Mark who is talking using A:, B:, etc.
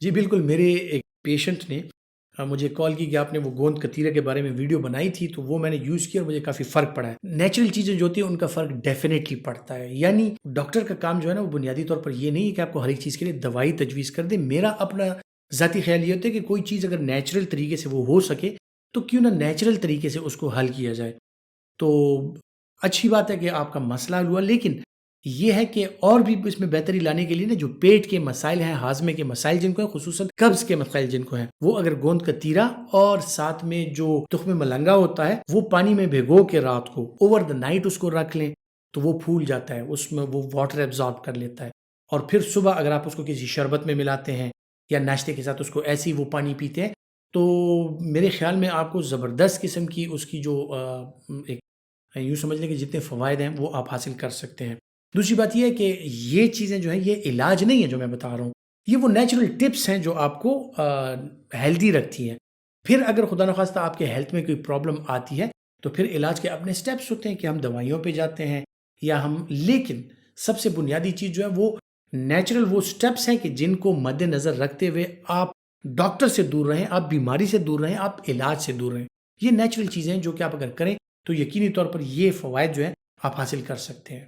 A: جی بالکل، میرے ایک پیشنٹ نے مجھے کال کی کہ آپ نے وہ گوند کتیرے کے بارے میں ویڈیو بنائی تھی، تو وہ میں نے یوز کی اور مجھے کافی فرق پڑا ہے۔ نیچرل چیزیں جو ہوتی ہیں ان کا فرق ڈیفینیٹلی پڑتا ہے، یعنی ڈاکٹر کا کام جو ہے نا وہ بنیادی طور پر یہ نہیں ہے کہ آپ کو ہر ایک چیز کے لیے دوائی تجویز کر دے۔ میرا اپنا ذاتی خیال یہ ہوتا ہے کہ کوئی چیز اگر نیچرل طریقے سے وہ ہو سکے تو کیوں نہ نیچرل طریقے سے اس کو حل کیا جائے۔ تو اچھی بات ہے کہ آپ کا مسئلہ حل ہوا، لیکن یہ ہے کہ اور بھی اس میں بہتری لانے کے لیے نا جو پیٹ کے مسائل ہیں، ہاضمے کے مسائل جن کو ہیں، خصوصاً قبض کے مسائل جن کو ہیں، وہ اگر گوند کا تیرا اور ساتھ میں جو تخم ملنگا ہوتا ہے وہ پانی میں بھگو کے رات کو اوور دا نائٹ اس کو رکھ لیں تو وہ پھول جاتا ہے، اس میں وہ واٹر ایبزارب کر لیتا ہے، اور پھر صبح اگر آپ اس کو کسی شربت میں ملاتے ہیں یا ناشتے کے ساتھ اس کو ایسے ہی وہ پانی پیتے ہیں تو میرے خیال میں آپ کو زبردست قسم کی اس کی جو ایک یوں سمجھ لیں کہ جتنے فوائد ہیں وہ آپ حاصل کر سکتے ہیں۔ دوسری بات یہ ہے کہ یہ چیزیں جو ہیں یہ علاج نہیں ہے جو میں بتا رہا ہوں، یہ وہ نیچرل ٹپس ہیں جو آپ کو ہیلدی رکھتی ہیں۔ پھر اگر خدا نخواستہ آپ کے ہیلتھ میں کوئی پرابلم آتی ہے تو پھر علاج کے اپنے سٹیپس ہوتے ہیں کہ ہم دوائیوں پہ جاتے ہیں یا لیکن سب سے بنیادی چیز جو ہے وہ نیچرل وہ سٹیپس ہیں کہ جن کو مد نظر رکھتے ہوئے آپ ڈاکٹر سے دور رہیں، آپ بیماری سے دور رہیں، آپ علاج سے دور رہیں۔ یہ نیچرل چیزیں ہیں جو کہ آپ اگر کریں تو یقینی طور پر یہ فوائد جو ہیں آپ حاصل کر سکتے ہیں۔